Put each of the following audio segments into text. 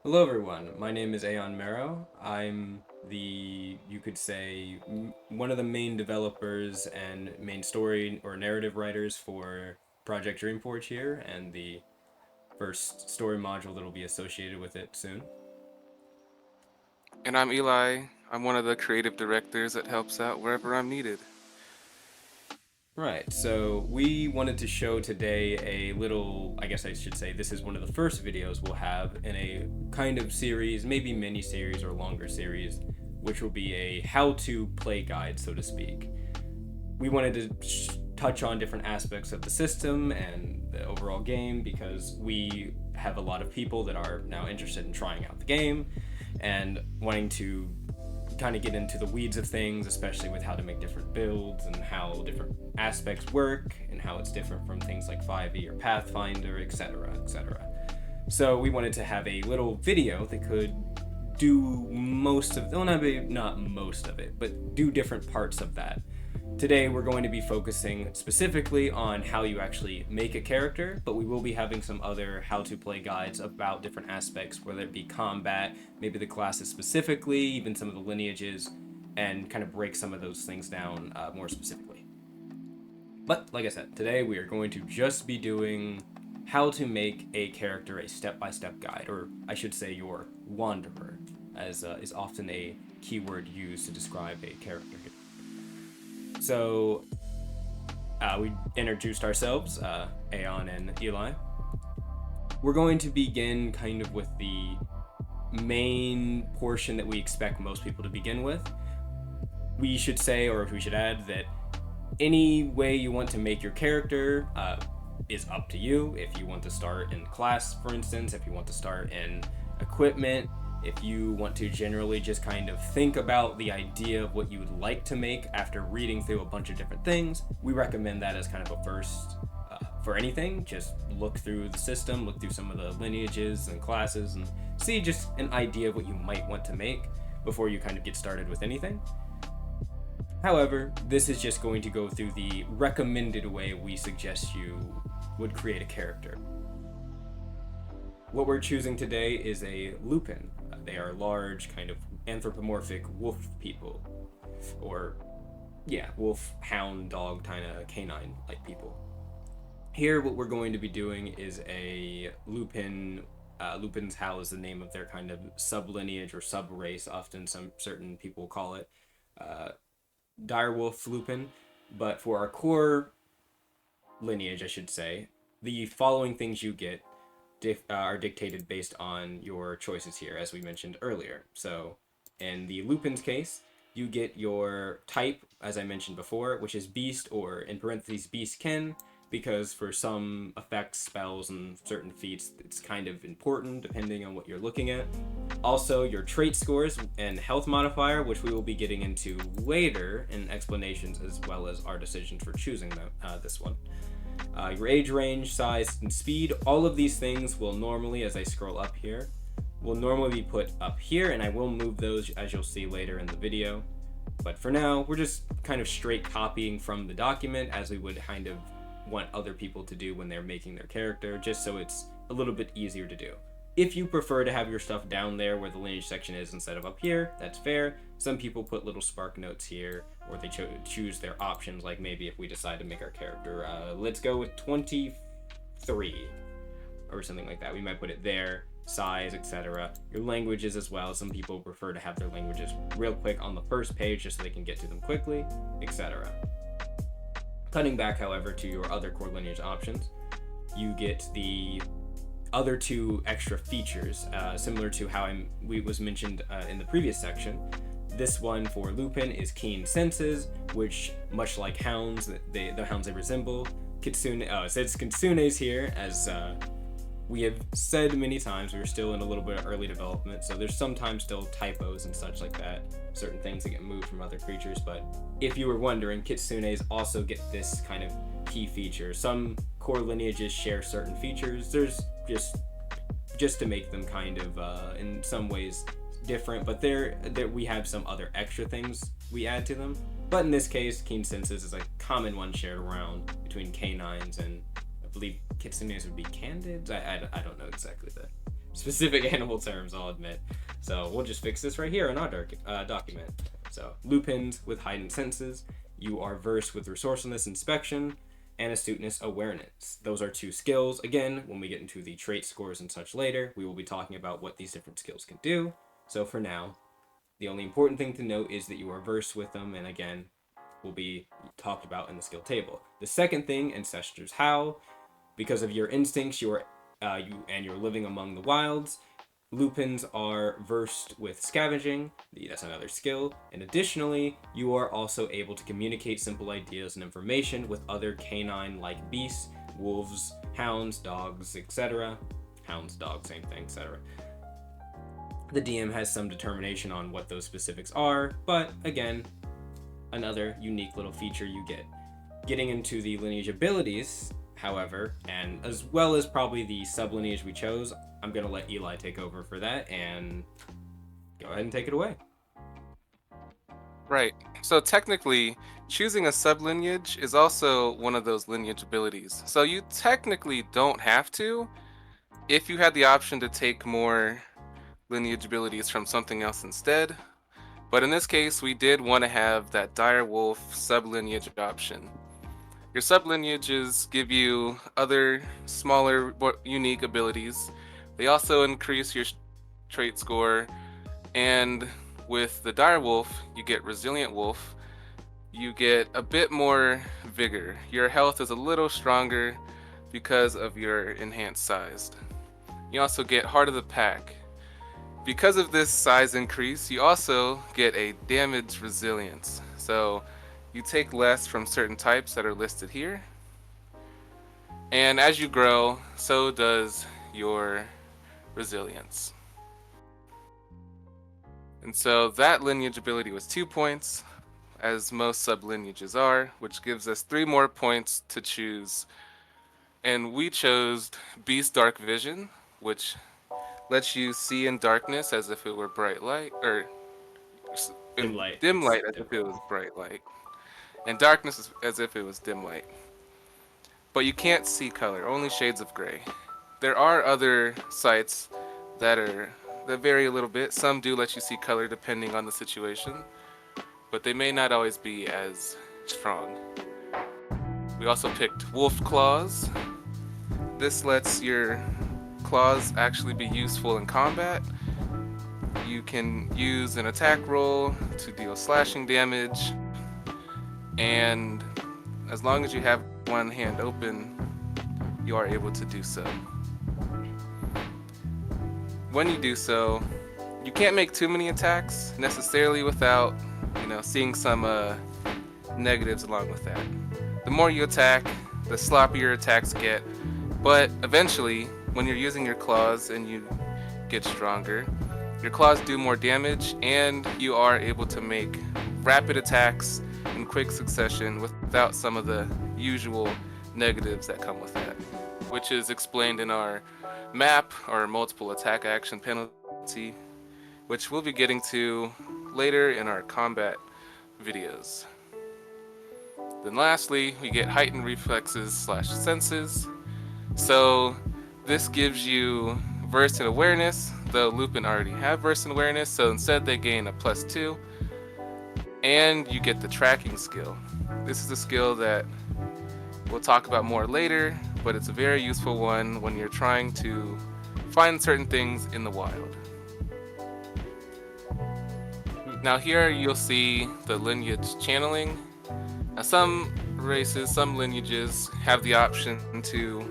Hello, everyone. My name is Aeon Marrow. I'm you could say, one of the main developers and main story or narrative writers for Project Dreamforge here, and the first story module that'll be associated with it soon. And I'm Eli. I'm one of the creative directors that helps out wherever I'm needed. Right, so we wanted to show today a little, I guess I should say, this is one of the first videos we'll have in a kind of series, maybe mini series or longer series, which will be a how to play guide, so to speak. We wanted to touch on different aspects of the system and the overall game because we have a lot of people that are now interested in trying out the game and wanting to kind of get into the weeds of things, especially with how to make different builds and how different aspects work and how it's different from things like 5e or Pathfinder, etc., etc. So we wanted to have a little video that could do most of, well, not most of it, but do different parts of that. Today, we're going to be focusing specifically on how you actually make a character, but we will be having some other how to play guides about different aspects, whether it be combat, maybe the classes specifically, even some of the lineages, and kind of break some of those things down more specifically. But like I said, today we are going to just be doing how to make a character a step-by-step guide, or I should say your wanderer, as is often a keyword used to describe a character. So we introduced ourselves, Aeon and Eli. We're going to begin kind of with the main portion that we expect most people to begin with. We should say, or we should add, that any way you want to make your character is up to you. If you want to start in class, for instance, if you want to start in equipment, if you want to generally just kind of think about the idea of what you would like to make after reading through a bunch of different things, we recommend that as kind of a first for anything. Just look through the system, look through some of the lineages and classes, and see just an idea of what you might want to make before you kind of get started with anything. However, this is just going to go through the recommended way we suggest you would create a character. What we're choosing today is a lupin. They are large, kind of anthropomorphic wolf people. Or, yeah, wolf, hound, dog, kind of canine like people. Here, what we're going to be doing is a lupin. Lupin's Howl is the name of their kind of sublineage or sub-race, often some certain people call it. Direwolf lupin. But for our core lineage, I should say, the following things you get are dictated based on your choices here, as we mentioned earlier. So, in the Lupin's case, you get your type, as I mentioned before, which is Beast, or in parentheses, Beastkin, because for some effects, spells, and certain feats, it's kind of important depending on what you're looking at. Also, your trait scores and health modifier, which we will be getting into later in explanations, as well as our decisions for choosing this one. Your age range, size, and speed, all of these things will normally, as I scroll up here, will normally be put up here, and I will move those as you'll see later in the video. But for now, we're just kind of straight copying from the document as we would kind of want other people to do when they're making their character, just so it's a little bit easier to do. If you prefer to have your stuff down there where the lineage section is instead of up here, that's fair. Some people put little spark notes here, or they choose their options, like maybe if we decide to make our character, let's go with 23, or something like that. We might put it there, size, etc. Your languages as well. Some people prefer to have their languages real quick on the first page just so they can get to them quickly, etc. Cutting back, however, to your other core lineage options, you get the other two extra features, similar to how we was mentioned in the previous section. This one for Lupin is Keen Senses, which, much like hounds, the hounds they resemble. Kitsune, it says Kitsunes here, as we have said many times, we are still in a little bit of early development, so there's sometimes still typos and such like that, certain things that get moved from other creatures, but if you were wondering, Kitsunes also get this kind of key feature. Some core lineages share certain features. There's just to make them kind of in some ways different, but there we have some other extra things we add to them. But in this case, Keen Senses is a common one shared around between canines, and I believe Kitsunes would be candids. I don't know exactly the specific animal terms, I'll admit. So we'll just fix this right here in our document. So lupins with heightened senses. You are versed with resourcefulness, inspection, and astuteness, awareness. Those are 2 skills. Again, when we get into the trait scores and such later, we will be talking about what these different skills can do. So for now, the only important thing to note is that you are versed with them, and again, will be talked about in the skill table. The second thing, Ancestors Howl, because of your instincts, you're living among the wilds. Lupins are versed with scavenging. That's another skill. And additionally, you are also able to communicate simple ideas and information with other canine-like beasts, wolves, hounds, dogs, etc. Hounds, dogs, same thing, etc. The DM has some determination on what those specifics are, but again, another unique little feature you get. Getting into the lineage abilities, however, and as well as probably the sublineage we chose, I'm going to let Eli take over for that, and go ahead and take it away. Right. So technically, choosing a sublineage is also one of those lineage abilities. So you technically don't have to if you had the option to take more lineage abilities from something else instead. But in this case, we did want to have that dire wolf sublineage option. Your sublineages give you other smaller but unique abilities. They also increase your trait score, and with the dire wolf, you get resilient wolf. You get a bit more vigor. Your health is a little stronger because of your enhanced size. You also get heart of the pack. Because of this size increase, you also get a damage resilience. So you take less from certain types that are listed here. And as you grow, so does your resilience. And so that lineage ability was 2 points, as most sublineages are, which gives us 3 more points to choose. And we chose Beast Dark Vision, which lets you see in darkness as if it were bright light, or Dim in light. dim It's light as if it different. was bright light, and darkness as if it was dim light. But you can't see color, only shades of gray. There are other sites that vary a little bit. Some do let you see color depending on the situation, but they may not always be as strong. We also picked Wolf Claws. This lets your claws actually be useful in combat. You can use an attack roll to deal slashing damage, and as long as you have one hand open, you are able to do so. When you do so, you can't make too many attacks necessarily without, seeing some negatives along with that. The more you attack, the sloppier attacks get, but eventually, when you're using your claws and you get stronger, your claws do more damage, and you are able to make rapid attacks in quick succession without some of the usual negatives that come with that, which is explained in our map, or multiple attack action penalty, which we'll be getting to later in our combat videos. Then lastly, we get heightened reflexes / senses. So this gives you versed in awareness, though Lupin already have versed in awareness, so instead they gain a +2. And you get the tracking skill. This is a skill that we'll talk about more later, but it's a very useful one when you're trying to find certain things in the wild. Now here you'll see the lineage channeling. Now some races, some lineages have the option to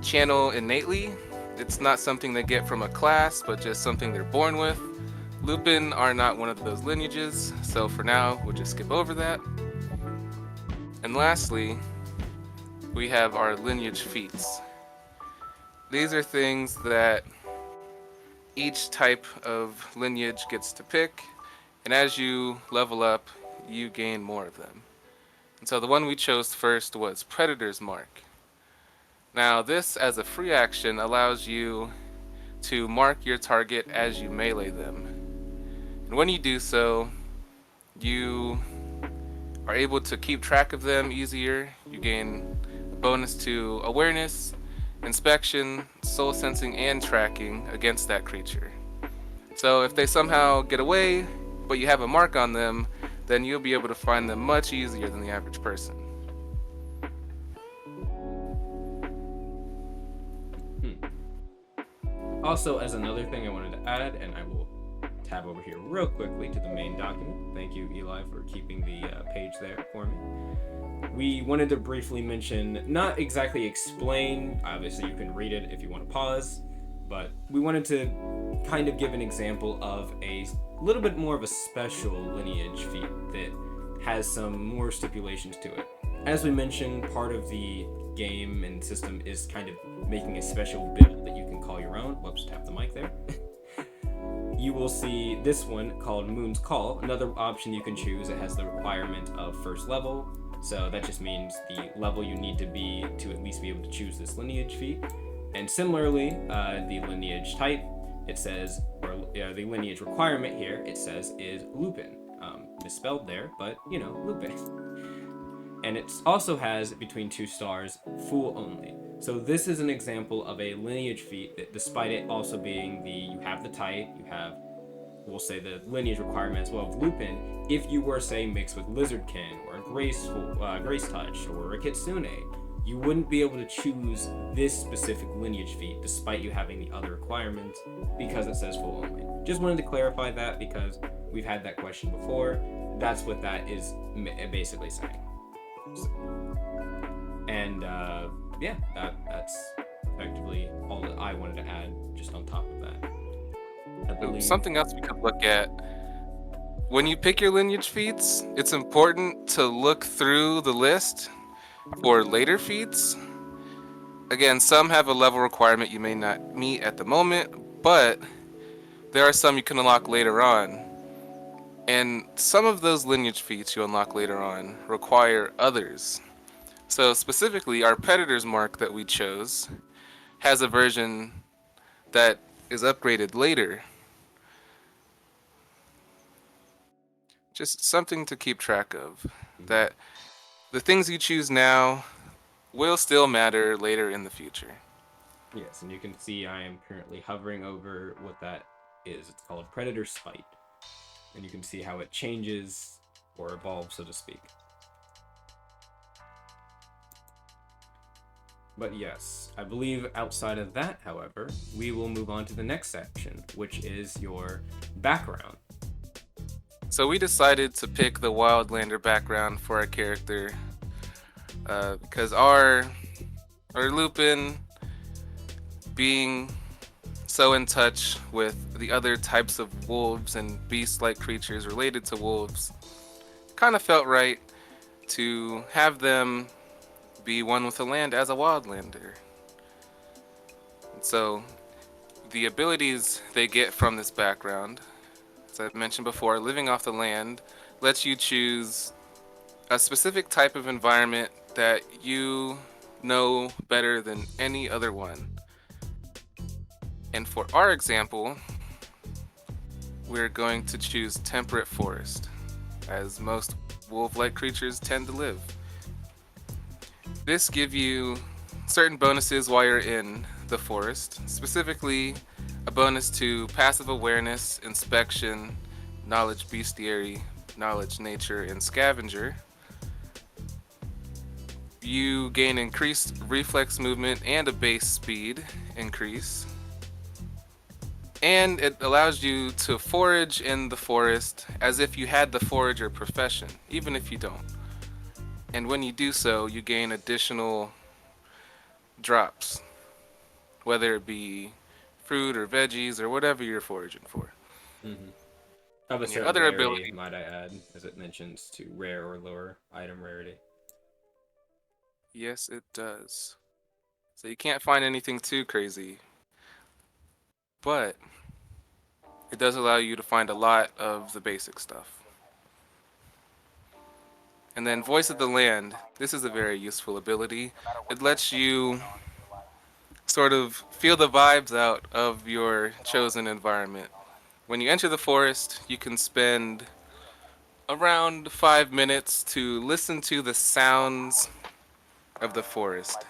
channel innately. It's not something they get from a class, but just something they're born with. Lupin are not one of those lineages, so for now we'll just skip over that. And lastly, we have our lineage feats. These are things that each type of lineage gets to pick, and as you level up, you gain more of them. And so the one we chose first was Predator's Mark. Now this, as a free action, allows you to mark your target as you melee them. And when you do so, you are able to keep track of them easier. You gain a bonus to awareness, inspection, soul sensing, and tracking against that creature. So if they somehow get away, but you have a mark on them, then you'll be able to find them much easier than the average person. Also, as another thing I wanted to add, and I will tab over here real quickly to the main document. Thank you, Eli, for keeping the page there for me. We wanted to briefly mention, not exactly explain, obviously you can read it if you want to pause, but we wanted to kind of give an example of a little bit more of a special lineage feat that has some more stipulations to it. As we mentioned, part of the game and system is kind of making a special build that you can call your own. Whoops, tap the mic there. You will see this one called Moon's Call. Another option you can choose, it has the requirement of first level. So that just means the level you need to be to at least be able to choose this lineage feat. And similarly, the lineage type, it says, or the lineage requirement here, it says is Lupin. Misspelled there, but you know, Lupin. And it also has, between 2 stars, Fool only. So this is an example of a lineage feat that, despite it also being you have the type, you have, we'll say, the lineage requirement as well of Lupin. If you were, say, mixed with Lizardkin or Grace Touch or a Kitsune, you wouldn't be able to choose this specific lineage feat despite you having the other requirements because it says Fool only. Just wanted to clarify that because we've had that question before. That's what that is basically saying. And yeah, that's effectively all that I wanted to add just on top of that. I believe Something else we could look at. When you pick your lineage feats, it's important to look through the list for later feats. Again, some have a level requirement you may not meet at the moment, but there are some you can unlock later on. And some of those lineage feats you unlock later on require others. So specifically, our Predator's Mark that we chose has a version that is upgraded later. Just something to keep track of. That the things you choose now will still matter later in the future. Yes, and you can see I am currently hovering over what that is. It's called Predator Spite. And you can see how it changes or evolves, so to speak. But yes, I believe outside of that, however, we will move on to the next section, which is your background. So we decided to pick the Wildlander background for our character because our Lupin, being so in touch with the other types of wolves and beast-like creatures related to wolves, kind of felt right to have them be one with the land as a Wildlander. So the abilities they get from this background, as I've mentioned before, living off the land lets you choose a specific type of environment that you know better than any other one. And for our example, we're going to choose temperate forest, as most wolf-like creatures tend to live. This gives you certain bonuses while you're in the forest, specifically a bonus to passive awareness, inspection, knowledge bestiary, knowledge nature, and scavenger. You gain increased reflex movement and a base speed increase. And it allows you to forage in the forest as if you had the forager profession, even if you don't. And when you do so, you gain additional drops, whether it be fruit or veggies or whatever you're foraging for. Mm-hmm. Of a And your certain other rarity, ability, might I add, as it mentions to rare or lower item rarity. yes, it does. So you can't find anything too crazy, but it does allow you to find a lot of the basic stuff. And then Voice of the Land, this is a very useful ability. It lets you sort of feel the vibes out of your chosen environment. When you enter the forest, you can spend around 5 minutes to listen to the sounds of the forest.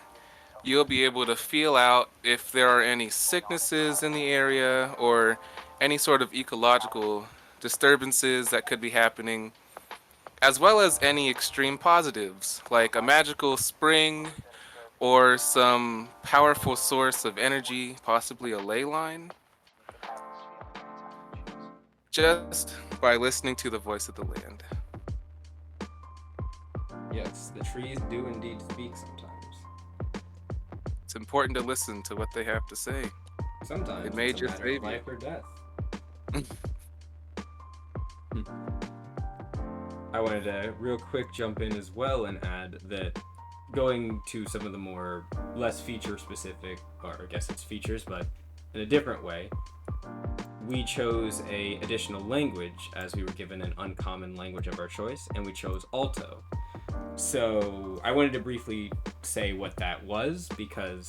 You'll be able to feel out if there are any sicknesses in the area or any sort of ecological disturbances that could be happening, as well as any extreme positives, like a magical spring or some powerful source of energy, possibly a ley line, just by listening to the voice of the land. Yes, the trees do indeed speak sometimes. It's important to listen to what they have to say. It Sometimes may it's a just matter of save you. life or death. I wanted to real quick jump in as well and add that going to some of the more less feature specific, or I guess it's features, but in a different way, we chose a additional language as we were given an uncommon language of our choice, and we chose Alto. So I wanted to briefly say what that was, because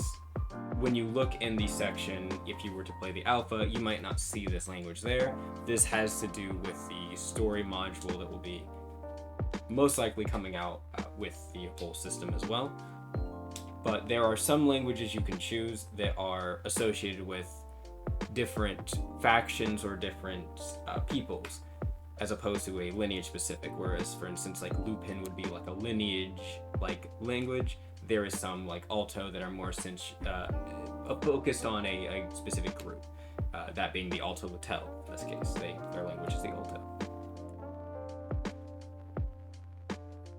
when you look in the section, if you were to play the alpha, you might not see this language there. This has to do with the story module that will be most likely coming out with the whole system as well. But there are some languages you can choose that are associated with different factions or different peoples, as opposed to a lineage specific. Whereas, for instance, like Lupin would be like a lineage like language. There is some like Alto that are more focused on a specific group. That being the Alto Latel in this case. Their language is the Alto.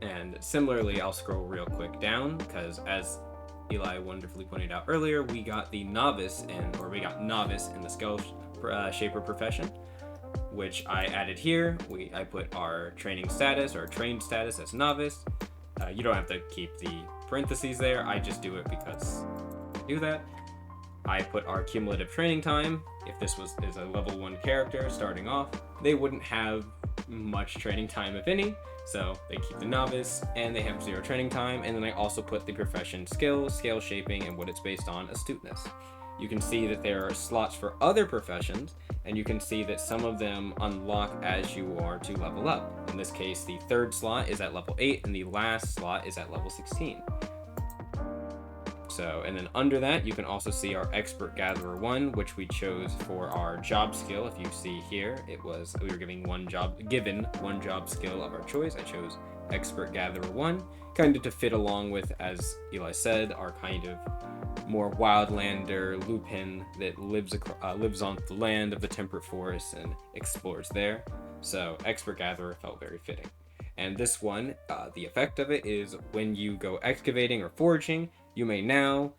And similarly, I'll scroll real quick down because, as Eli wonderfully pointed out earlier, we got novice in the Skull Shaper profession, which I added here. I put our training status or trained status as novice. You don't have to keep the parentheses there. I just do it because I do that. I put our cumulative training time. If this is a level 1 character starting off, they wouldn't have much training time, if any. So they keep the novice, and they have 0 training time. And then I also put the profession skill, scale shaping, and what it's based on, astuteness. You can see that there are slots for other professions, and you can see that some of them unlock as you are to level up. In this case, the 3rd slot is at level 8, and the last slot is at level 16. So, and then under that, you can also see our Expert Gatherer 1, which we chose for our job skill. If you see here, we were given one job skill of our choice. I chose Expert Gatherer 1, kind of to fit along with, as Eli said, our kind of more wildlander Lupin that lives on the land of the temperate forest and explores there. So Expert Gatherer felt very fitting. And this one, the effect of it is when you go excavating or foraging, you now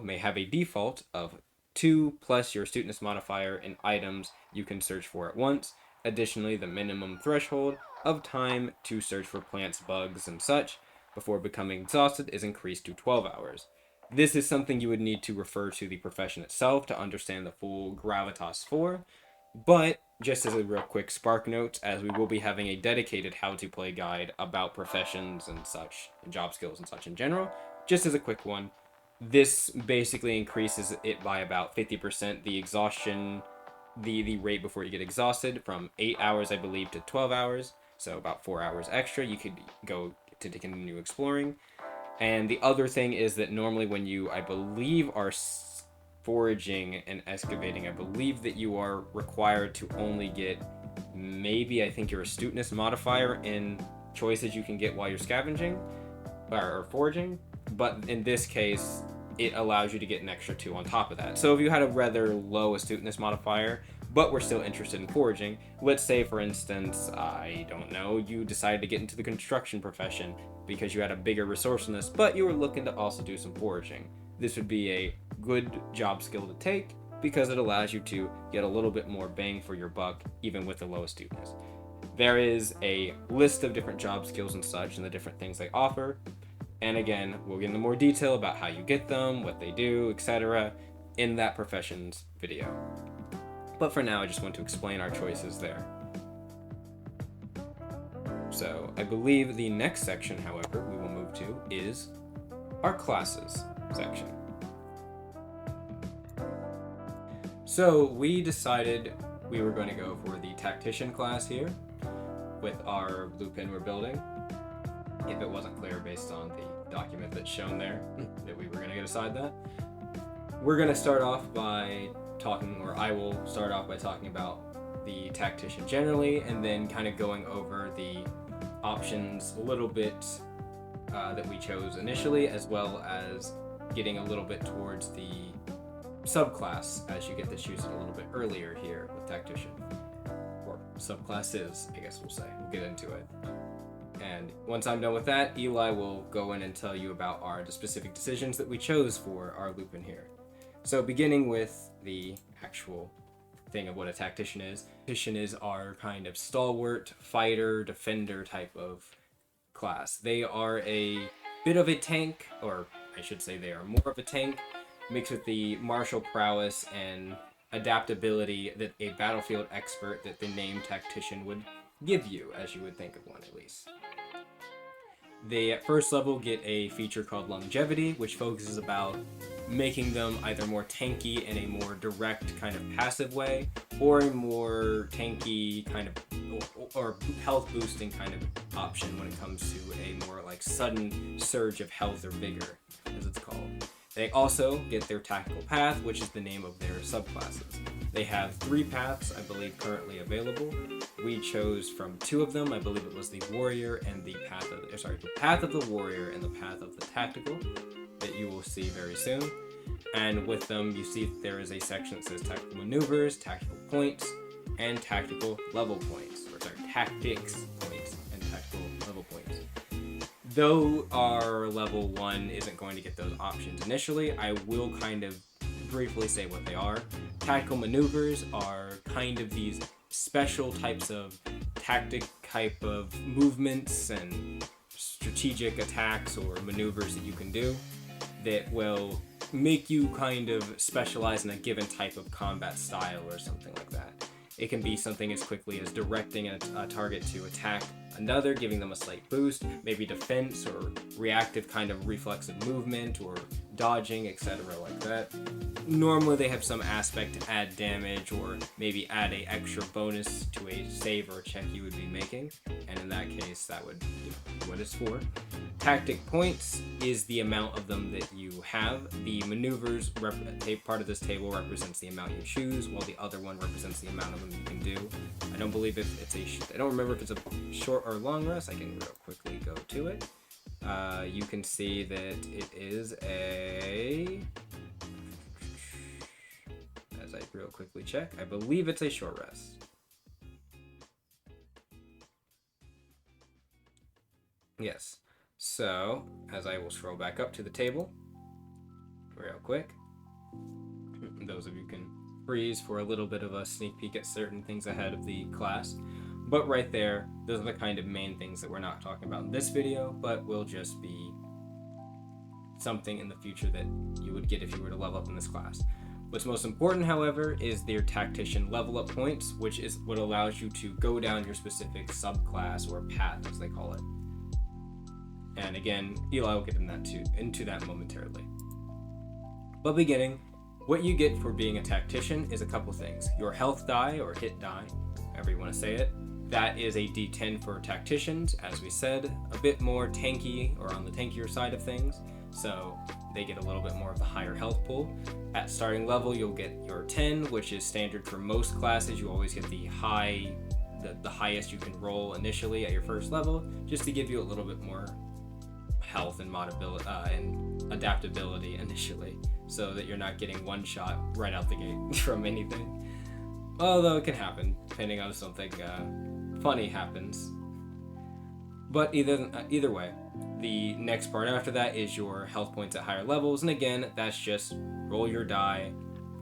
may have a default of 2 plus your astuteness modifier in items you can search for at once. Additionally, the minimum threshold of time to search for plants, bugs, and such before becoming exhausted is increased to 12 hours. This is something you would need to refer to the profession itself to understand the full gravitas for. But just as a real quick spark note, as we will be having a dedicated how to play guide about professions and such, and job skills and such in general, just as a quick one, this basically increases it by about 50%, the exhaustion, the rate before you get exhausted, from 8 hours, I believe, to 12 hours, so about 4 hours extra. You could go to continue exploring. And the other thing is that normally when you, I believe, are foraging and excavating, I believe that you are required to only get maybe, I think, your astuteness modifier in choices you can get while you're scavenging or foraging, but in this case it allows you to get an extra 2 on top of that. So if you had a rather low astuteness modifier but we're still interested in foraging, let's say for instance, I don't know, you decided to get into the construction profession because you had a bigger resourcefulness but you were looking to also do some foraging, this would be a good job skill to take because it allows you to get a little bit more bang for your buck even with the low astuteness. There is a list of different job skills and such and the different things they offer, and again we'll get into more detail about how you get them, what they do, etc. in that professions video. But for now I just want to explain our choices there. So I believe the next section, however, we will move to is our classes section. So we decided we were going to go for the Tactician class here with our Lupin we're building, if it wasn't clear based on the document that's shown there that we were going to get aside that. We're going to start off by talking, or I will start off by talking about the tactician generally, and then kind of going over the options a little bit that we chose initially, as well as getting a little bit towards the subclass, as you get to choose it a little bit earlier here with tactician, or subclasses, I guess we'll say. We'll get into it. And once I'm done with that, Eli will go in and tell you about the specific decisions that we chose for our Lupin here. So beginning with the actual thing of what a tactician is. Tactician is our kind of stalwart, fighter, defender type of class. They are a bit of a tank, or I should say they are more of a tank, mixed with the martial prowess and adaptability that a battlefield expert that the name tactician would give you, as you would think of one at least. They at first level get a feature called longevity, which focuses about making them either more tanky in a more direct kind of passive way, or a more tanky kind of, or health boosting kind of option when it comes to a more like sudden surge of health or vigor, as it's called. They also get their tactical path, which is the name of their subclasses. They have 3 paths, I believe, currently available. We chose from 2 of them. I believe it was the warrior and the path of the warrior and the path of the tactical that you will see very soon. And with them, you see there is a section that says tactical maneuvers, tactical points, and tactical level points, or tactics points and tactical level points. Though our level 1 isn't going to get those options initially, I will kind of briefly say what they are. Tactical maneuvers are kind of these special types of tactic type of movements and strategic attacks or maneuvers that you can do that will make you kind of specialize in a given type of combat style or something like that. It can be something as quickly as directing a target to attack another, giving them a slight boost, maybe defense or reactive kind of reflexive movement or dodging, etc. like that. Normally they have some aspect to add damage or maybe add a extra bonus to a save or a check you would be making, and in that case that would be what it's for. Tactic points is the amount of them that you have. The maneuvers part of this table represents the amount you choose, while the other one represents the amount of them you can do. I don't believe if it's I don't remember if it's a short or long rest. I can real quickly go to it. You can see that it is as I real quickly check, I believe it's a short rest. Yes. So, as I will scroll back up to the table, real quick, those of you can freeze for a little bit of a sneak peek at certain things ahead of the class. But right there, those are the kind of main things that we're not talking about in this video, but will just be something in the future that you would get if you were to level up in this class. What's most important, however, is their tactician level up points, which is what allows you to go down your specific subclass or path, as they call it. And again, Eli will get into that momentarily. But beginning, what you get for being a tactician is a couple things. Your health die, or hit die, however you want to say it. That is a D10 for tacticians, as we said, a bit more tanky, or on the tankier side of things, so they get a little bit more of the higher health pool. At starting level, you'll get your 10, which is standard for most classes. You always get the highest you can roll initially at your first level, just to give you a little bit more health and and adaptability initially, so that you're not getting one shot right out the gate from anything. Although it can happen, depending on if something funny happens. But either way, the next part after that is your health points at higher levels, and again, that's just roll your die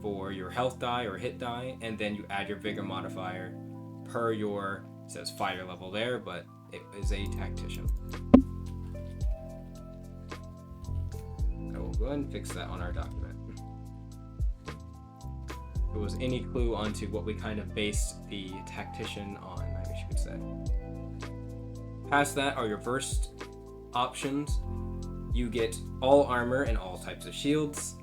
for your health die or hit die, and then you add your vigor modifier per your, it says fighter level there, but it is a tactician. I will go ahead and fix that on our document. If it was any clue onto what we kind of based the tactician on, I guess you could say. Past that are your first options. You get all armor and all types of shields.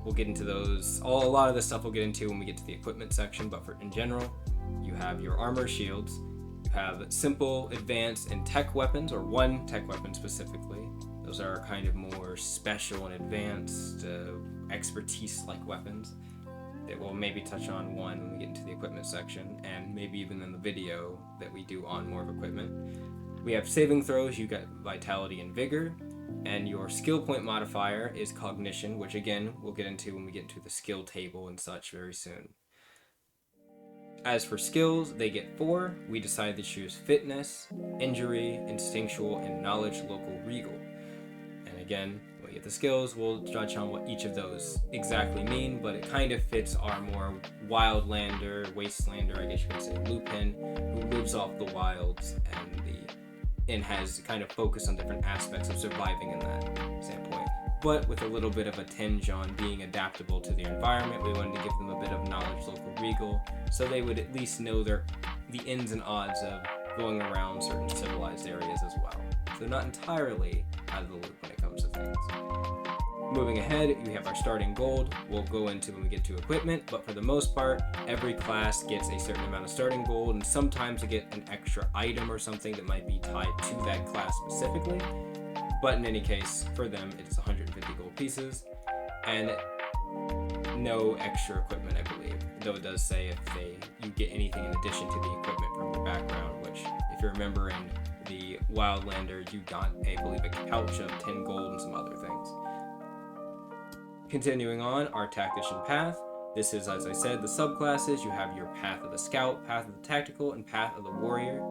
We'll get into those. A lot of this stuff we'll get into when we get to the equipment section, but in general, you have your armor, shields. You have simple, advanced, and tech weapons, or one tech weapon specifically, Those are kind of more special and advanced, expertise-like weapons that we'll maybe touch on one when we get into the equipment section, and maybe even in the video that we do on more of equipment. We have saving throws, you got vitality and vigor, and your skill point modifier is cognition, which again we'll get into when we get into the skill table and such very soon. As for skills, they get 4. We decided to choose fitness, injury, instinctual, and knowledge local regal. And again, when we get the skills, we'll touch on what each of those exactly mean, but it kind of fits our more wildlander, wastelander, I guess you could say, Lupin, who lives off the wilds and has kind of focused on different aspects of surviving in that standpoint. But with a little bit of a tinge on being adaptable to the environment, we wanted to give them a bit of knowledge local regal, so they would at least know the ins and odds of going around certain civilized areas as well. So not entirely out of the loop when it comes to things. Moving ahead, we have our starting gold. We'll go into when we get to equipment, but for the most part, every class gets a certain amount of starting gold, and sometimes you get an extra item or something that might be tied to that class specifically. But in any case, for them, it's 150 gold pieces, and no extra equipment, I believe. Though it does say if you get anything in addition to the equipment from your background, which, if you remember in the Wildlander, you got, I believe, a couch of 10 gold and some other things. Continuing on, our Tactician path. This is, as I said, the subclasses. You have your Path of the Scout, Path of the Tactical, and Path of the Warrior.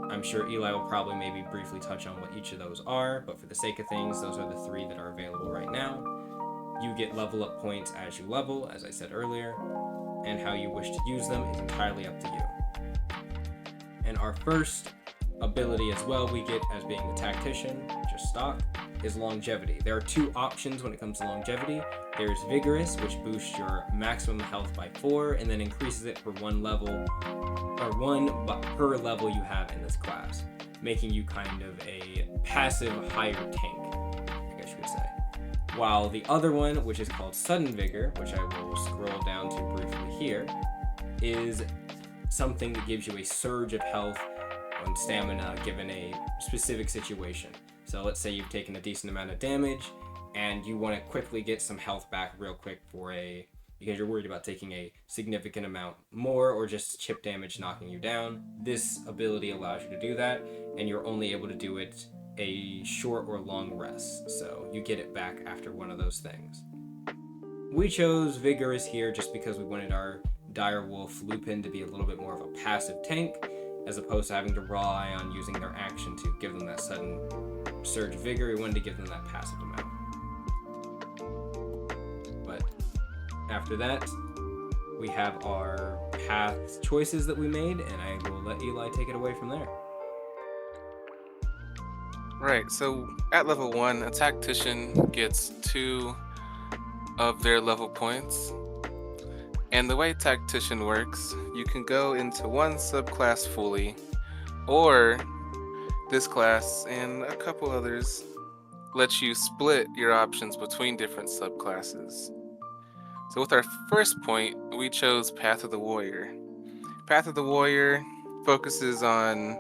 I'm sure Eli will probably maybe briefly touch on what each of those are, but for the sake of things, those are the 3 that are available right now. You get level up points as you level, as I said earlier, and how you wish to use them is entirely up to you. And our first ability as well we get as being the Tactician, just stock, is longevity. There are 2 options when it comes to longevity. There's vigorous, which boosts your maximum health by 4 and then increases it for 1 level, or 1 per level you have in this class, making you kind of a passive higher tank, I guess you could say. While the other one, which is called sudden vigor, which I will scroll down to briefly here, is something that gives you a surge of health and stamina given a specific situation. So let's say you've taken a decent amount of damage and you want to quickly get some health back real quick because you're worried about taking a significant amount more or just chip damage knocking you down. This ability allows you to do that, and you're only able to do it a short or long rest, so you get it back after one of those things. We chose Vigorous here just because we wanted our Direwolf Lupin to be a little bit more of a passive tank, as opposed to having to rely on using their action to give them that sudden surge of vigor. We wanted to give them that passive amount. But after that, we have our path choices that we made, and I will let Eli take it away from there. Right, so at level 1, a Tactician gets 2 of their level points. And the way Tactician works, you can go into one subclass fully, or this class and a couple others let you split your options between different subclasses. So with our first point, we chose Path of the Warrior. Path of the Warrior focuses on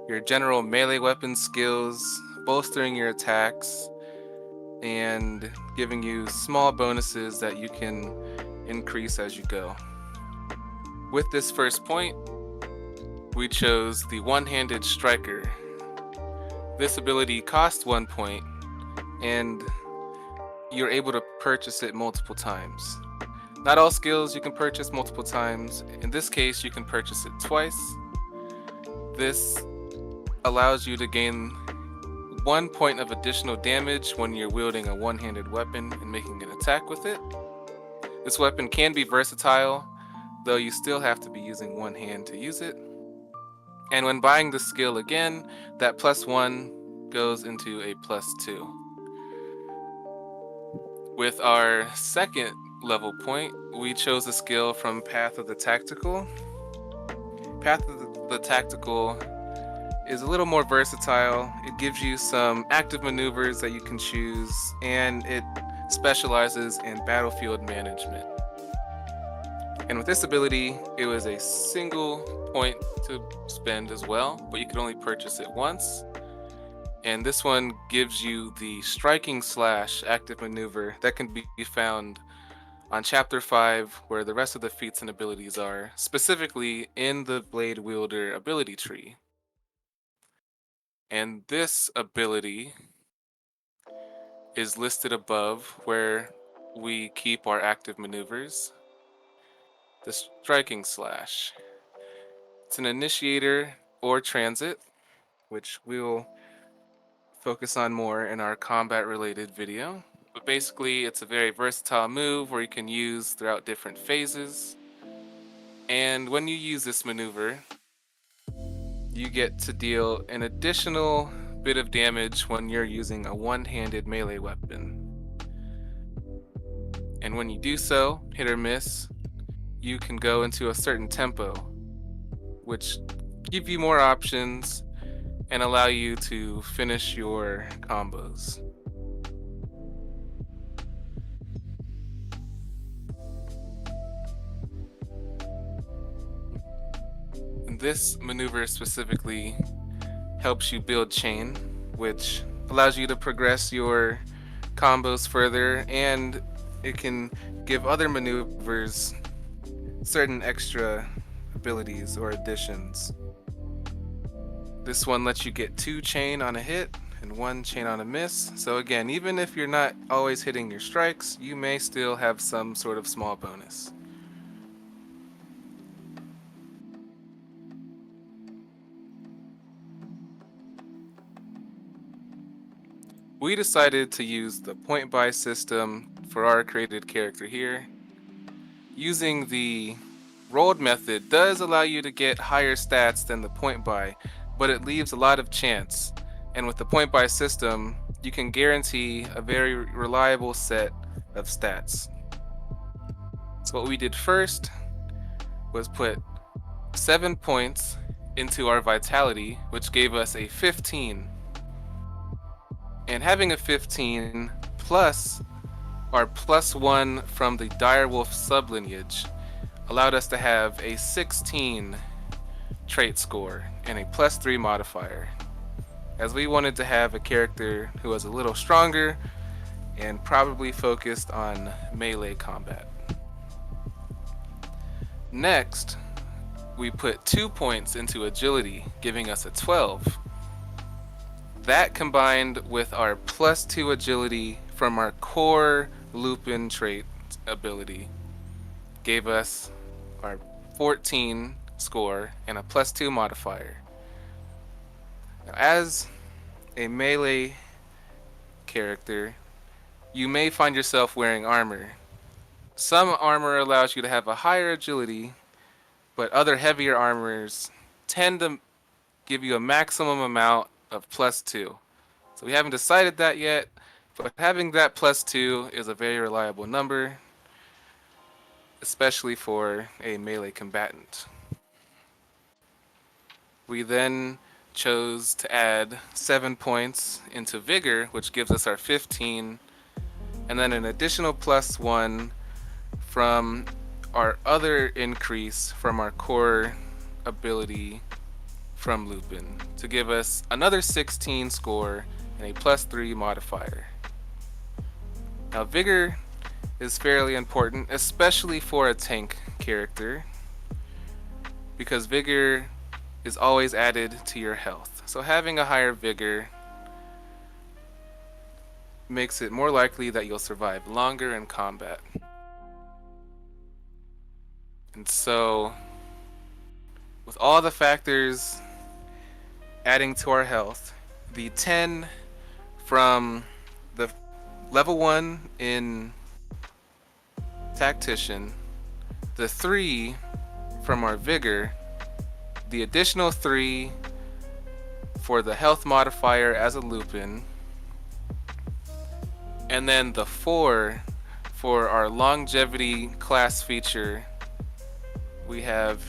your general melee weapon skills, bolstering your attacks, and giving you small bonuses that you can increase as you go. With this first point, we chose the One-Handed Striker. This ability costs 1 point, and you're able to purchase it multiple times. Not all skills you can purchase multiple times. In this case, you can purchase it twice. This allows you to gain 1 point of additional damage when you're wielding a one-handed weapon and making an attack with it. This weapon can be versatile, though you still have to be using one hand to use it. And when buying the skill again, that +1 goes into a +2. With our second level point, we chose a skill from Path of the Tactical. Path of the Tactical is a little more versatile. It gives you some active maneuvers that you can choose, and it specializes in battlefield management. And with this ability, it was a single point to spend as well, but you could only purchase it once. And this one gives you the striking slash active maneuver that can be found on chapter 5, where the rest of the feats and abilities are, specifically in the blade wielder ability tree. And this ability is listed above where we keep our active maneuvers. The striking slash. It's an initiator or transit, which we'll focus on more in our combat related video. But basically, it's a very versatile move where you can use throughout different phases. And when you use this maneuver, you get to deal an additional bit of damage when you're using a one-handed melee weapon. And when you do so, hit or miss, you can go into a certain tempo, which give you more options and allow you to finish your combos. And this maneuver specifically helps you build chain, which allows you to progress your combos further, and it can give other maneuvers certain extra abilities or additions. This one lets you get 2 chain on a hit and 1 chain on a miss. So again, even if you're not always hitting your strikes, you may still have some sort of small bonus. We decided to use the point buy system for our created character here. Using the rolled method does allow you to get higher stats than the point buy, but it leaves a lot of chance. And with the point buy system, you can guarantee a very reliable set of stats. So what we did first was put 7 points into our vitality, which gave us a 15. And having a 15 plus our +1 from the direwolf sublineage allowed us to have a 16 trait score and a +3 modifier, as we wanted to have a character who was a little stronger and probably focused on melee combat. Next, we put 2 points into agility, giving us a 12. That combined with our +2 agility from our core Lupin trait ability gave us our 14 score and a +2 modifier. Now, as a melee character, you may find yourself wearing armor. Some armor allows you to have a higher agility, but other heavier armors tend to give you a maximum amount of +2. So we haven't decided that yet, but having that +2 is a very reliable number, especially for a melee combatant. We then chose to add 7 points into vigor, which gives us our 15, and then an additional +1 from our other increase from our core ability from Lupin to give us another 16 score and a +3 modifier. Now, vigor is fairly important, especially for a tank character, because vigor is always added to your health. So having a higher vigor makes it more likely that you'll survive longer in combat. And so, with all the factors adding to our health, the 10 from the level 1 in Tactician, the 3 from our vigor, the additional 3 for the health modifier as a Lupin, and then the 4 for our longevity class feature, we have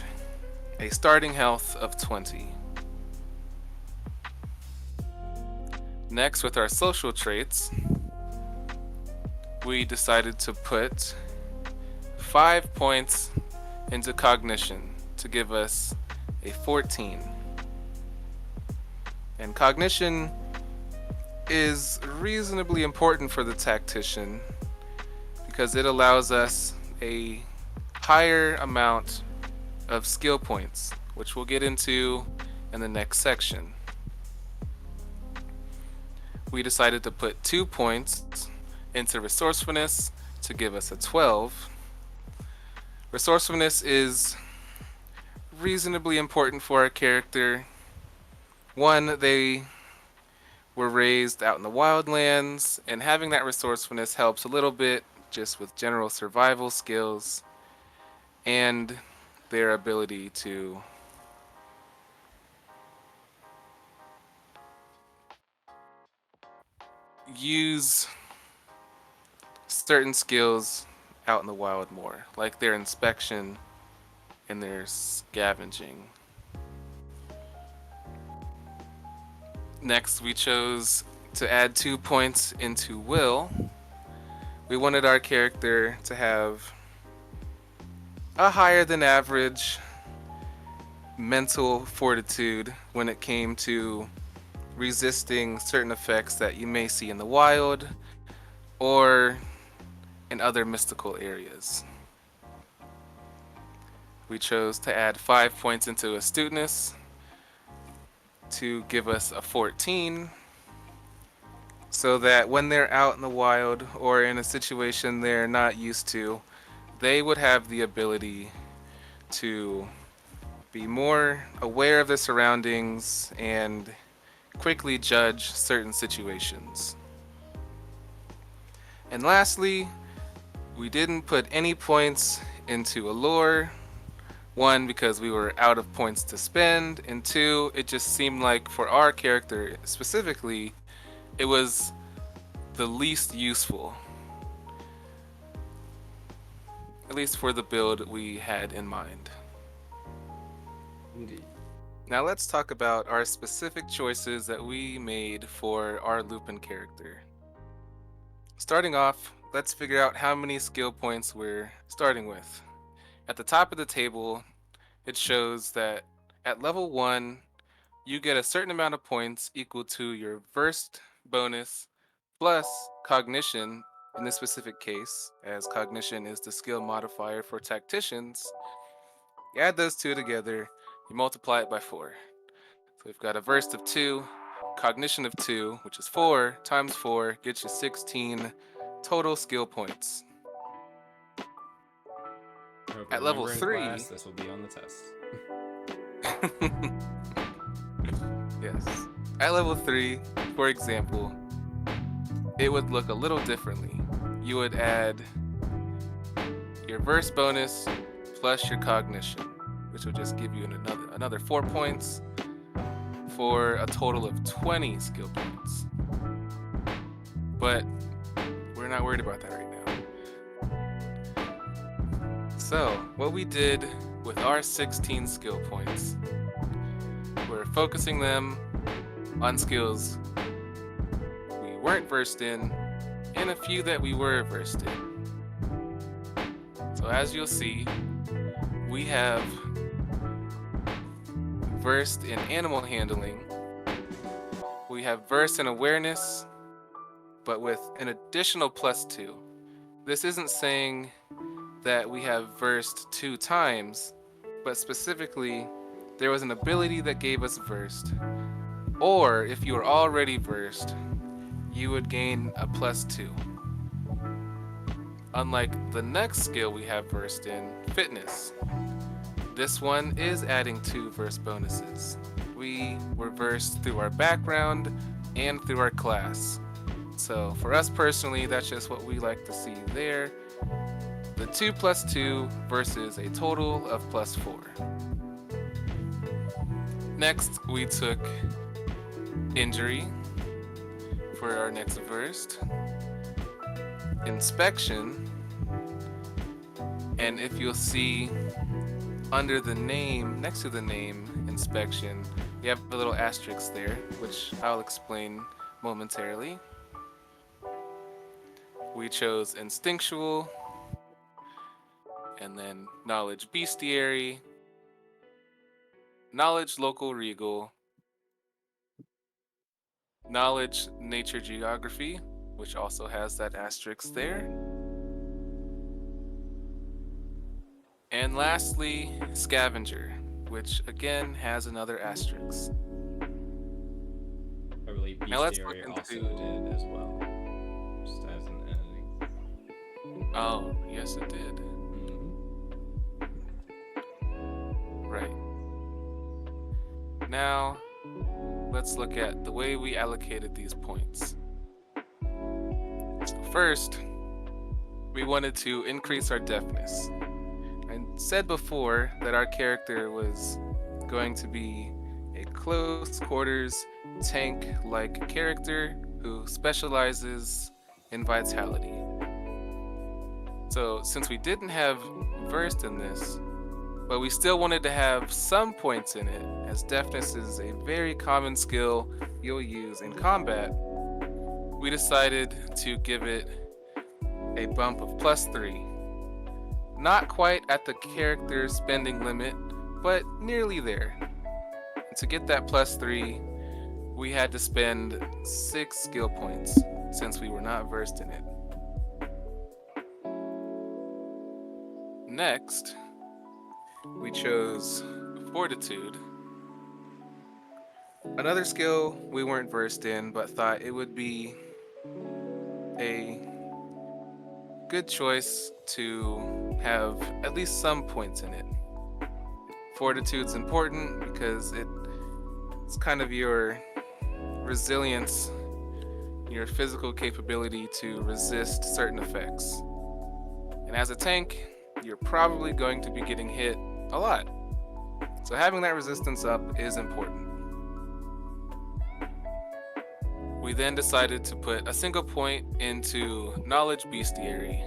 a starting health of 20. Next, with our social traits, we decided to put 5 points into cognition to give us a 14. And cognition is reasonably important for the tactician because it allows us a higher amount of skill points, which we'll get into in the next section. We decided to put 2 points into resourcefulness to give us a 12. Resourcefulness is reasonably important for our character. One, they were raised out in the wildlands, and having that resourcefulness helps a little bit just with general survival skills and their ability to use certain skills out in the wild more, like their inspection and their scavenging. Next, we chose to add 2 points into will. We wanted our character to have a higher than average mental fortitude when it came to resisting certain effects that you may see in the wild or in other mystical areas. We chose to add 5 points into astuteness to give us a 14, so that when they're out in the wild or in a situation they're not used to, they would have the ability to be more aware of the surroundings and quickly judge certain situations. And lastly, we didn't put any points into allure. One, because we were out of points to spend, and two, it just seemed like for our character specifically, it was the least useful, at least for the build we had in mind. Indeed. Now let's talk about our specific choices that we made for our Lupin character. Starting off, let's figure out how many skill points we're starting with. At the top of the table, it shows that at level 1, you get a certain amount of points equal to your versed bonus plus cognition in this specific case, as cognition is the skill modifier for tacticians. You add those two together, you multiply it by 4. So we've got a versed of 2, cognition of 2, which is 4 times 4 gets you 16 total skill points. I hope you At level remember in 3, class this will be on the test. yes. At level 3, for example, it would look a little differently. You would add your verse bonus plus your cognition, which will just give you another 4 points for a total of 20 skill points. But we're not worried about that right now. So, what we did with our 16 skill points, we're focusing them on skills we weren't versed in and a few that we were versed in. So as you'll see, we have versed in animal handling, we have versed in awareness, but with an additional +2. This isn't saying that we have versed 2 times, but specifically, there was an ability that gave us versed. Or if you were already versed, you would gain a +2. Unlike the next skill we have versed in, fitness. This one is adding 2 verse bonuses. We were versed through our background and through our class. So for us personally, that's just what we like to see there. The 2 + 2 versus a total of +4. Next, we took injury for our next versed, inspection, and if you'll see under the name, next to the name inspection, we have a little asterisk there, which I'll explain momentarily. We chose instinctual, and then knowledge bestiary, knowledge local regal, knowledge, nature, geography, which also has that asterisk there. And lastly, scavenger, which again has another asterisk. I believe Now let's look bestiary also into. did as well, just as an editing. Oh, yes, it did. Right. Now, let's look at the way we allocated these points. So first, we wanted to increase our deafness. I said before that our character was going to be a close quarters tank-like character who specializes in vitality. So since we didn't have versed in this, but we still wanted to have some points in it, as deafness is a very common skill you'll use in combat, we decided to give it a bump of +3. Not quite at the character spending limit, but nearly there. And to get that +3, we had to spend 6 skill points since we were not versed in it. Next, we chose fortitude. Another skill we weren't versed in, but thought it would be a good choice to have at least some points in it. Fortitude's important because it's kind of your resilience, your physical capability to resist certain effects. And as a tank, you're probably going to be getting hit a lot. So having that resistance up is important. We then decided to put a single point into knowledge bestiary.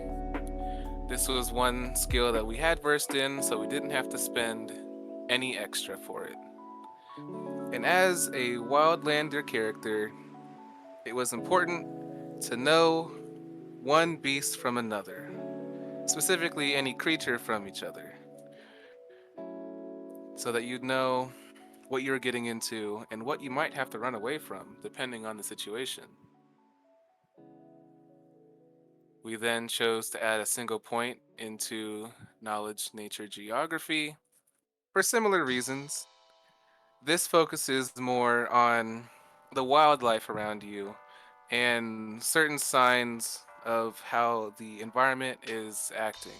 This was one skill that we had versed in, so we didn't have to spend any extra for it. And as a wildlander character, it was important to know one beast from another, specifically any creature from each other, so that you'd know what you're getting into and what you might have to run away from, depending on the situation. We then chose to add a single point into knowledge, nature, geography for similar reasons. This focuses more on the wildlife around you and certain signs of how the environment is acting.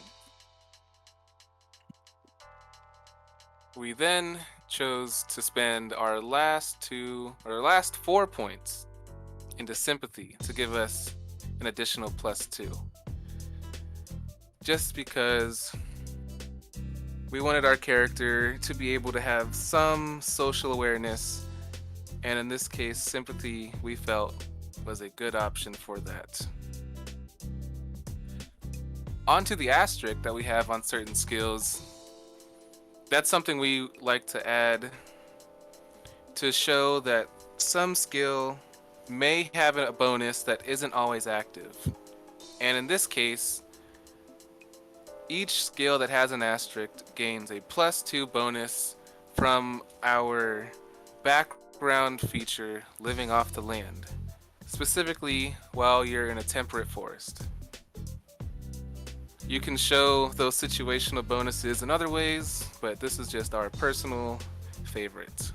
We then chose to spend our last 4 points into sympathy to give us an additional +2. Just because we wanted our character to be able to have some social awareness, and in this case, sympathy we felt was a good option for that. On to the asterisk that we have on certain skills. That's something we like to add to show that some skill may have a bonus that isn't always active. And in this case, each skill that has an asterisk gains a +2 bonus from our background feature, living off the land, specifically while you're in a temperate forest. You can show those situational bonuses in other ways, but this is just our personal favorite.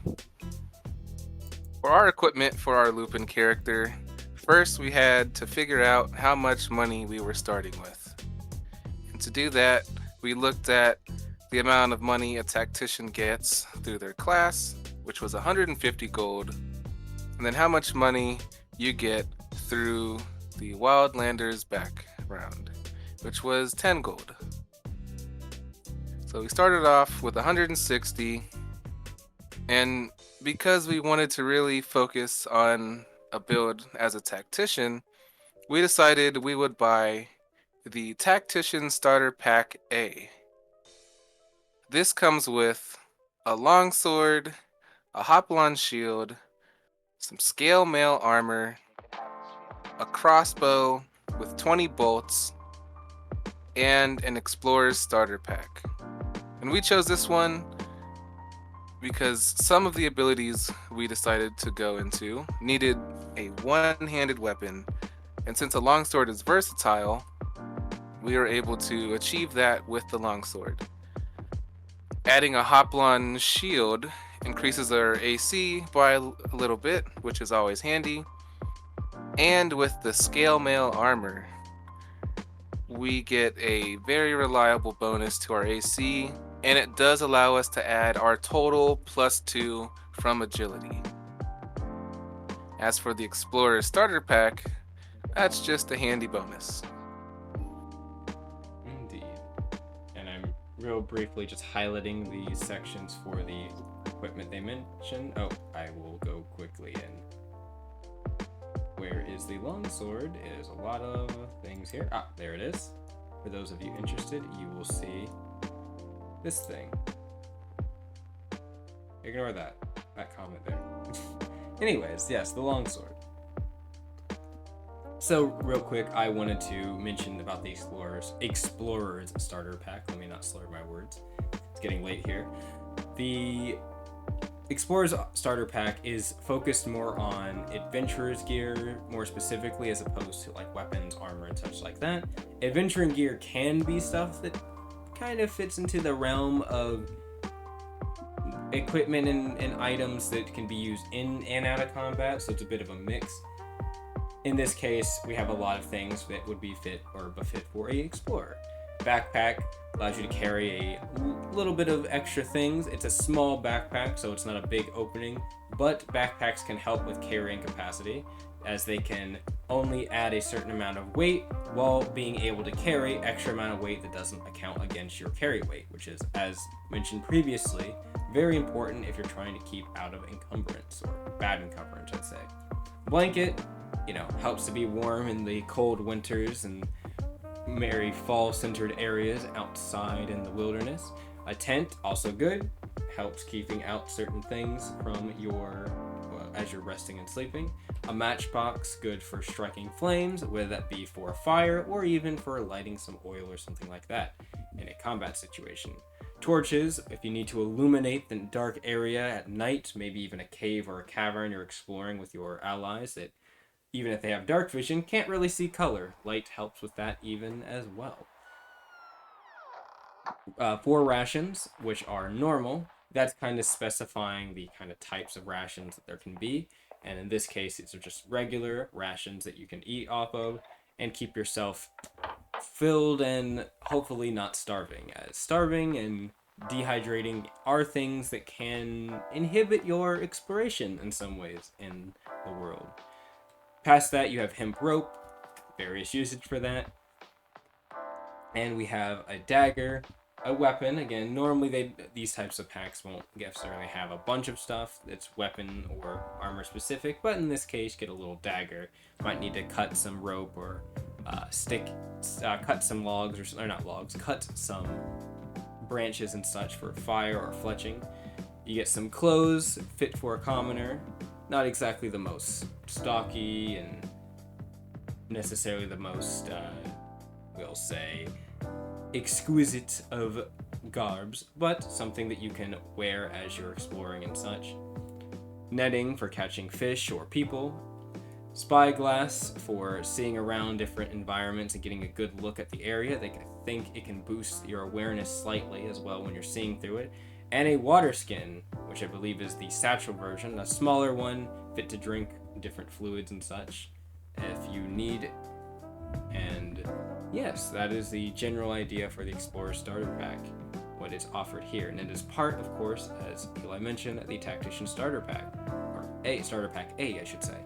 For our equipment for our Lupin character, first we had to figure out how much money we were starting with. And to do that, we looked at the amount of money a tactician gets through their class, which was 150 gold, and then how much money you get through the Wildlander's background, which was 10 gold. So we started off with 160, and because we wanted to really focus on a build as a tactician, we decided we would buy the Tactician Starter Pack A. This comes with a longsword, a Hoplon shield, some scale mail armor, a crossbow with 20 bolts, and an Explorer's Starter Pack. And we chose this one because some of the abilities we decided to go into needed a one-handed weapon. And since a longsword is versatile, we are able to achieve that with the longsword. Adding a Hoplon shield increases our AC by a little bit, which is always handy. And with the scale mail armor, we get a very reliable bonus to our AC, and it does allow us to add our total +2 from agility. As for the Explorer starter pack, that's just a handy bonus. Indeed. And I'm real briefly just highlighting the sections for the equipment they mentioned. Oh, I will go quickly in. Where is the longsword? There's a lot of things here. Ah, there it is. For those of you interested, you will see this thing. Ignore that comment there. Anyways, yes, the longsword. So, real quick, I wanted to mention about the Explorer's starter pack. Let me not slur my words. It's getting late here. The Explorer's starter pack is focused more on adventurer's gear, more specifically, as opposed to like weapons, armor, and such like that. Adventuring gear can be stuff that kind of fits into the realm of equipment and items that can be used in and out of combat, so it's a bit of a mix. In this case, we have a lot of things that would be fit or befit for a explorer. Backpack allows you to carry a little bit of extra things. It's a small backpack, so it's not a big opening, but backpacks can help with carrying capacity, as they can only add a certain amount of weight while being able to carry extra amount of weight that doesn't account against your carry weight, which is, as mentioned previously, very important if you're trying to keep out of encumbrance, or bad encumbrance, I'd say. Blanket, helps to be warm in the cold winters and very fall-centered areas outside in the wilderness. A tent, also good, helps keeping out certain things from as you're resting and sleeping. A matchbox, good for striking flames, whether that be for a fire or even for lighting some oil or something like that in a combat situation. Torches, if you need to illuminate the dark area at night, maybe even a cave or a cavern you're exploring with your allies that, even if they have dark vision, can't really see color. Light helps with that even as well. 4 rations, which are normal. That's kind of specifying the kind of types of rations that there can be. And in this case, these are just regular rations that you can eat off of and keep yourself filled and hopefully not starving. As starving and dehydrating are things that can inhibit your exploration in some ways in the world. Past that, you have hemp rope, various usage for that. And we have a dagger, a weapon. Again, normally these types of packs won't necessarily have a bunch of stuff that's weapon or armor specific, but in this case, get a little dagger. Might need to cut some rope or cut some logs, or not logs, cut some branches and such for fire or fletching. You get some clothes, fit for a commoner. Not exactly the most stocky and necessarily the most, we'll say, exquisite of garbs, but something that you can wear as you're exploring and such. Netting for catching fish or people. Spyglass for seeing around different environments and getting a good look at the area. I think it can boost your awareness slightly as well when you're seeing through it. And a water skin, which I believe is the satchel version, a smaller one, fit to drink different fluids and such if you need. And yes, that is the general idea for the Explorer Starter Pack, what is offered here. And it is part, of course, as Eli mentioned, the Tactician Starter Pack, or Starter Pack A, I should say.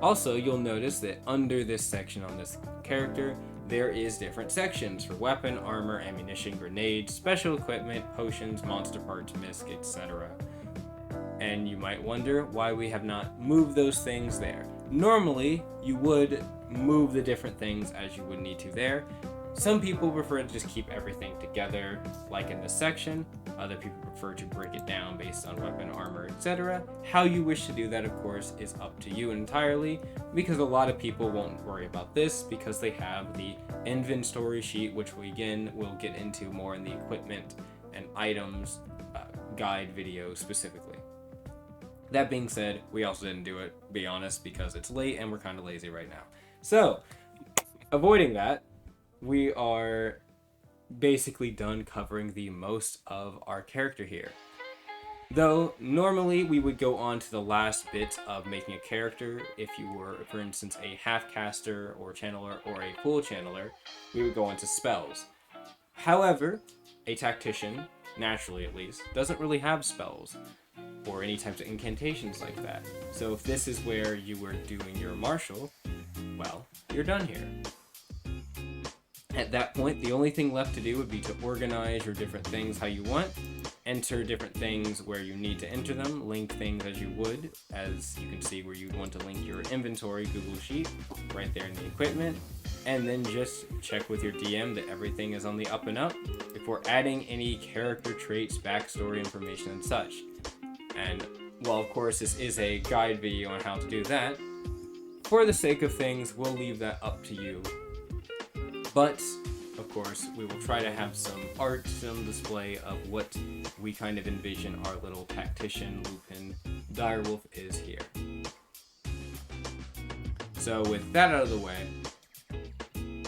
Also, you'll notice that under this section on this character, there is different sections for weapon, armor, ammunition, grenades, special equipment, potions, monster parts, misc, etc. And you might wonder why we have not moved those things there. Normally, you would move the different things as you would need to there. Some people prefer to just keep everything together, like in this section. Other people prefer to break it down based on weapon, armor, etc. How you wish to do that, of course, is up to you entirely, because a lot of people won't worry about this because they have the inventory sheet, which we again will get into more in the equipment and items guide video specifically. That being said, we also didn't do it, be honest, because it's late and we're kind of lazy right now. So, avoiding that, we are basically done covering the most of our character here. Though, normally we would go on to the last bit of making a character. If you were, for instance, a half-caster or channeler or a full channeler, we would go on to spells. However, a tactician, naturally at least, doesn't really have spells or any types of incantations like that. So if this is where you were doing your martial, well, you're done here. At that point, the only thing left to do would be to organize your different things how you want, enter different things where you need to enter them, link things as you would, as you can see where you'd want to link your inventory Google Sheet, right there in the equipment, and then just check with your DM that everything is on the up and up before adding any character traits, backstory information, and such. And while of course this is a guide video on how to do that, for the sake of things, we'll leave that up to you. But, of course, we will try to have some art, some display of what we kind of envision our little tactician, Lupin, direwolf is here. So with that out of the way,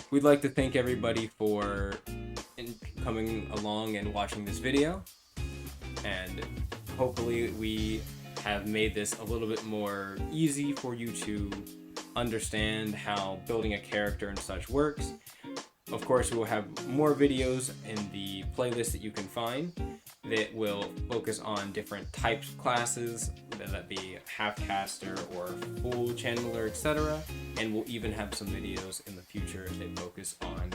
we'd like to thank everybody for coming along and watching this video. And hopefully we have made this a little bit more easy for you to understand how building a character and such works. Of course, we will have more videos in the playlist that you can find that will focus on different types of classes, whether that be half-caster or full channeler, etc. And we'll even have some videos in the future that focus on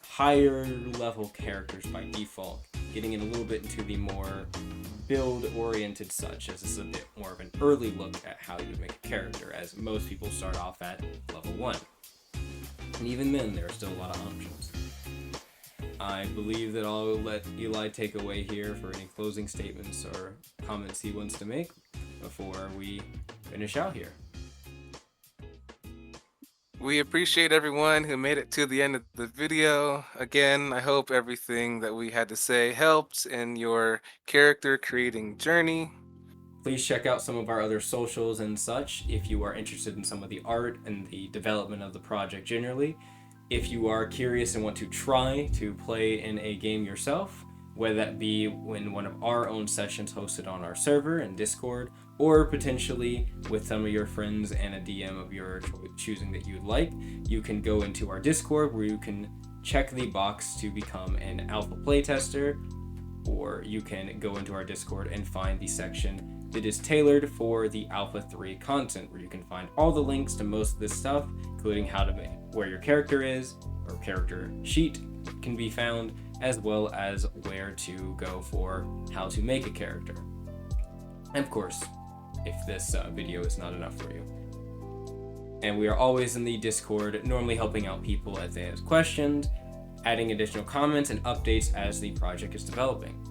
higher level characters by default, getting in a little bit into the more build-oriented such, as this is a bit more of an early look at how you make a character, as most people start off at level 1. And even then, there are still a lot of options. I believe that I'll let Eli take away here for any closing statements or comments he wants to make before we finish out here. We appreciate everyone who made it to the end of the video. Again, I hope everything that we had to say helped in your character creating journey. Please check out some of our other socials and such if you are interested in some of the art and the development of the project generally. If you are curious and want to try to play in a game yourself, whether that be in one of our own sessions hosted on our server and Discord, or potentially with some of your friends and a DM of your choosing that you'd like, you can go into our Discord where you can check the box to become an alpha playtester, or you can go into our Discord and find the section that is tailored for the Alpha 3 content, where you can find all the links to most of this stuff, including how to make where your character is, or character sheet can be found, as well as where to go for how to make a character. And of course, if this video is not enough for you. And we are always in the Discord, normally helping out people as they have questions, adding additional comments and updates as the project is developing.